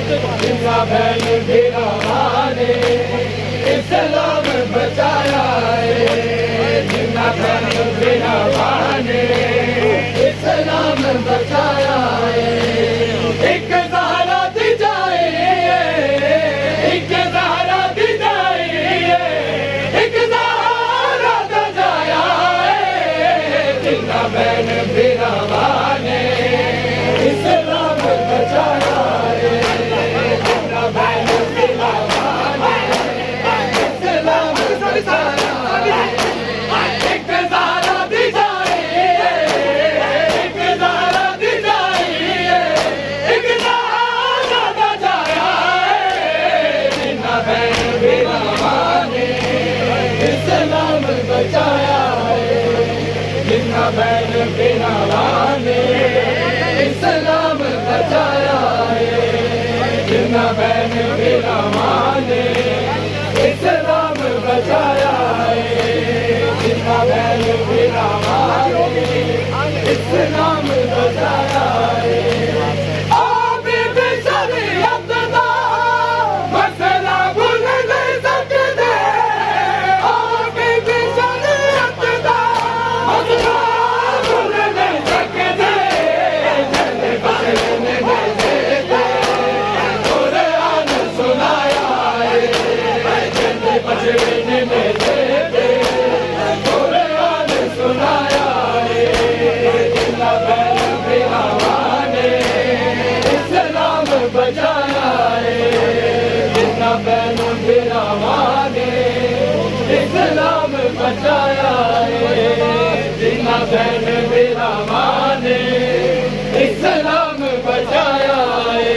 जिन्ना बहन भिरावा ने इस्लाम बचाया है। जिन्ना बहन भिरावा ने इस्लाम बचाया है। एक ज़हरा दी जाए, एक ज़हरा दी जाए, एक ज़हरा दा जाया है। जिन्ना बहन भिरावा ने इस्लाम बचाया है। जिन्ना बहन भिरावा ने इस्लाम बचाया है। एक ज़हरा दी जाए, एक ज़हरा दी जाए, एक ज़हरा दा जाया है। जिन्ना बहन भिरावा ने इस्लाम बचाया है। जिन्ना बहन भिरावा ने इस्लाम बचाया है। जिन्ना बहन भिरावा ने इस्लाम बचाया है। जिन्ना बहन भिरावा ने इस्लाम बचाया है। आप बेशरीयत दा मसला भुल नहीं सकते। आप बेशरीयत दा मसला भुल नहीं सकते। जल बदलने नहीं देते, कुरान सुनाया है। जल बदलने नहीं देते, कुरान सुनाया है। जिन्ना बहन भिरावा ने इस्लाम बचाया है। जिन्ना बहन भिरावा ने इस्लाम बचाया है। जिन्ना बहन भिरावा ने इस्लाम बचाया है।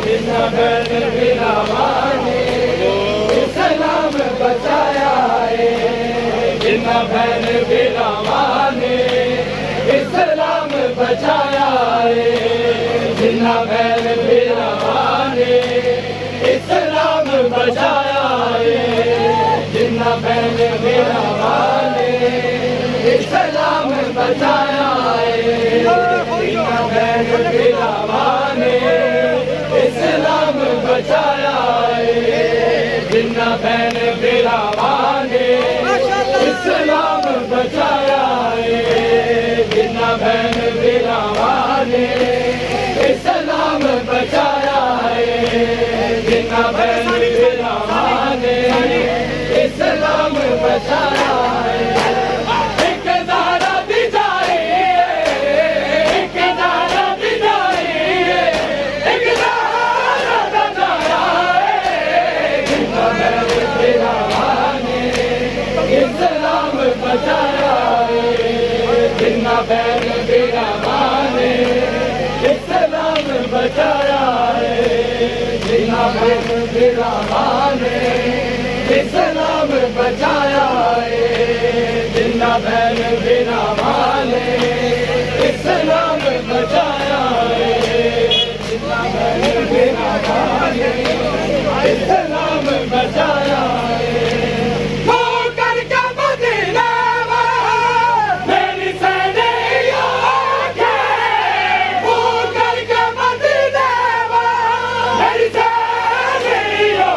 जिन्ना बहन भिरावा ने इस्लाम बचाया है। जिन्ना बहन भिरावा ने इस्लाम बचाया है। जिन्ना बहन भिरावा ने इस्लाम बचाया है। जिन्ना बहन भिरावा ने इस्लाम बचाया है। जिन्ना बहन भिरावा ने इस्लाम बचाया है। जिन्ना बहन भिरावा ने इस्लाम बचाया है। जिन्ना बहन भिरावा ने इस्लाम बचाया है। जिन्ना बहन भिरावा ने इस्लाम बचाया है। एक ज़हरा दी जाए, एक ज़हरा दी जाए, एक ज़हरा दा जाया है। जिन्ना बहन भिरावा ने इस्लाम बचाया है। जिन्ना बहन भिरावा ने इस्लाम बचाया है। जिन्ना बहन भिरावा ने इस्लाम बचाया है। जिन्ना बहन भिरावा ने इस्लाम बचाया है। जिन्ना बहन भिरावा ने इस्लाम बचाया है। होकर का मदीना मेरी सनैया के, होकर का मदीना मेरी सनैया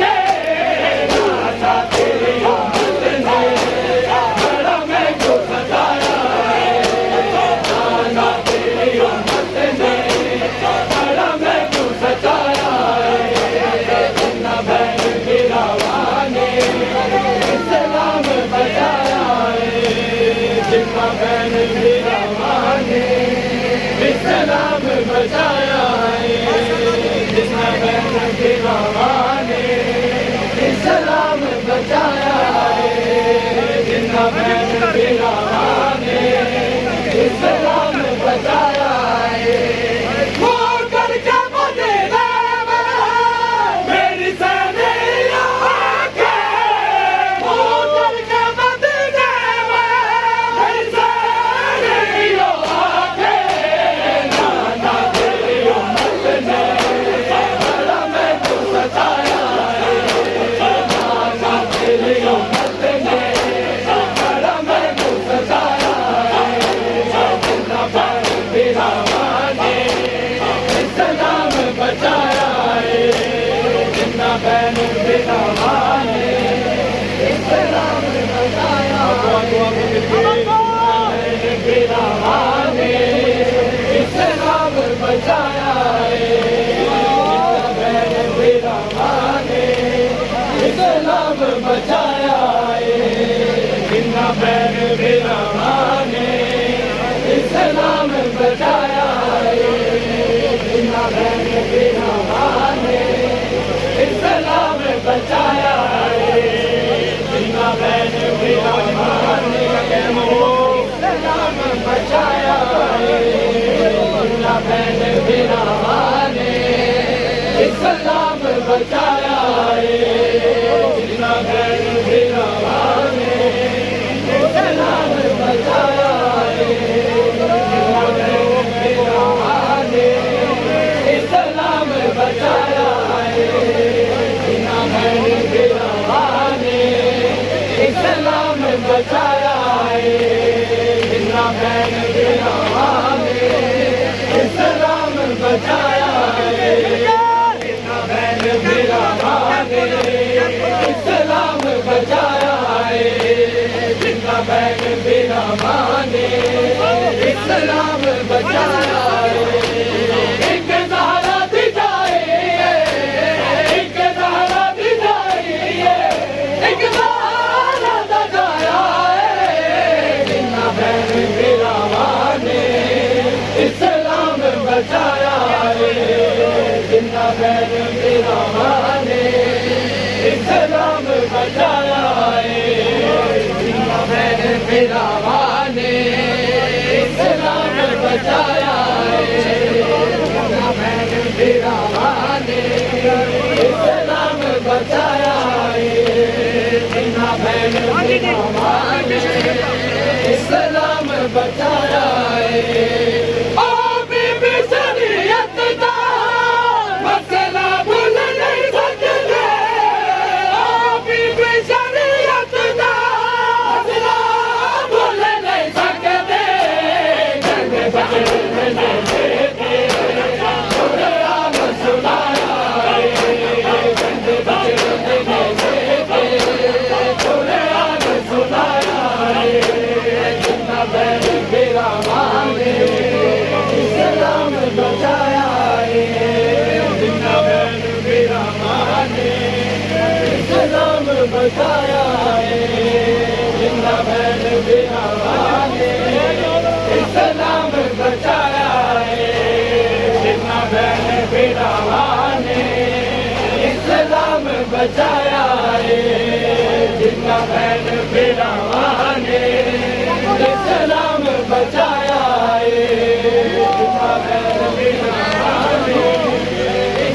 के। नाता तेरी उम्मत ने बड़ा मैं को सताया है। नाता तेरी उम्मत ने बड़ा मैं को सताया है। जिन्ना बहन भिरावा ने इस्लाम बचाया है। जिन्ना बहन भिरावा ने इस्लाम बचाया है। जिन्ना बहन भिरावा ने इस्लाम बचाया है। जिन्ना बहन भिरावा ने इस्लाम बचाया है। होकर का मदीना मेरी सनैया के, होकर का मदीना मेरी सनैया के। नाना तेरी उम्मत ने बड़ा मैं को सताया है। नाना तेरी उम्मत ने बड़ा मैं को सताया है। जिन्ना बहन भिरावा ने इस्लाम बचाया बचाया है, जिन्ना बहन बिना माने इस्लाम बचाया है, जिन्ना बहन बिना माने इस्लाम बचाया है, जिन्ना बहन बिना माने इस्लाम बचाया है, जिन्ना बहन बिना माने इस्लाम बचाया है, जिन्ना बहन बिना माने इस्लाम बचाया है, जिन्ना बहन बिना माने इस्लाम बचाया है, जिन्ना बहन बिना माने इस्लाम बचाया है, जिन्ना बहन बिना माने इस्लाम बचाया है, जिन्ना बहन बिना माने इस्लाम बचाया है। एक ज़हरा दी जाइए, एक ज़हरा दी जाइए, एक ज़हरा दा जाया है, जिन्ना बहन बिना माने इस्लाम बचाया है, जिन्ना बहन बिना माने इस्लाम बचाया है, जिन्ना बहन बिना माने इस्लाम बचाया है, जिन्ना बहन बिना माने इस्लाम बचाया है, जिन्ना बहन बिना माने इस्लाम बचाया है। ओ बीबी शरीयत दा मसला भूल नहीं सकते, ओ बीबी शरीयत दा मसला भूल नहीं सकते, जंग बचने नहीं देते, कुरान सुनाया है, जंग बचने नहीं देते, कुरान सुनाया है, जिन्ना बहन बिना माने इस्लाम बचाया है, जिन्ना बहन बिना माने इस्लाम बचाया है, जिन्ना बहन बिना माने इस्लाम बचाया है, जिन्ना बहन बिना माने इस्लाम बचाया है, जिन्ना बहन बिना माने इस्लाम बचाया है, जिन्ना बहन बिना माने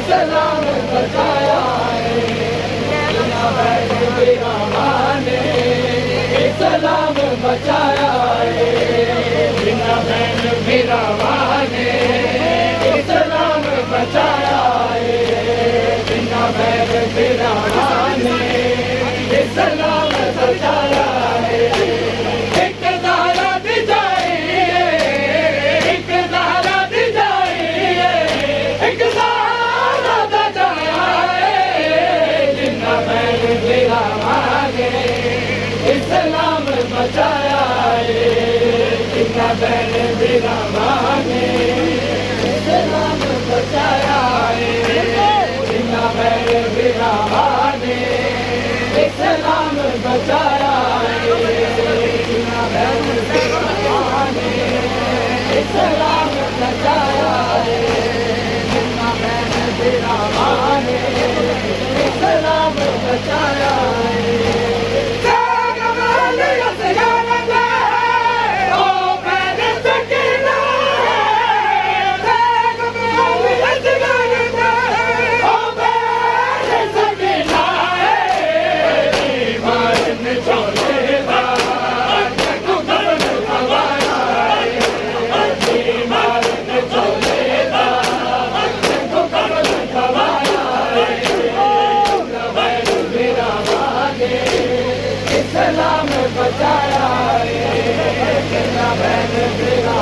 इस्लाम बचाया है, जिन्ना बहन बिना माने इस्लाम बचाया है, जिन्ना बहन बिना माने इस्लाम बचाया है, जिन्ना बहन बिना माने इस्लाम बचाया है। एक ज़हरा दी जाइए, एक ज़हरा दी जाइए, एक ज़हरा दा जाया है, जिन्ना बहन बिना माने इस्लाम बचाया है, जिन्ना बहन बिना माने इस्लाम बचाया है, जिन्ना बहन बिना माने इस्लाम बचाया है, जिन्ना बहन बिना माने इस्लाम बचाया है, जिन्ना बहन बिना माने इस्लाम बचाया है। इस्लाम बचाया है, जिन्ना बहन बिना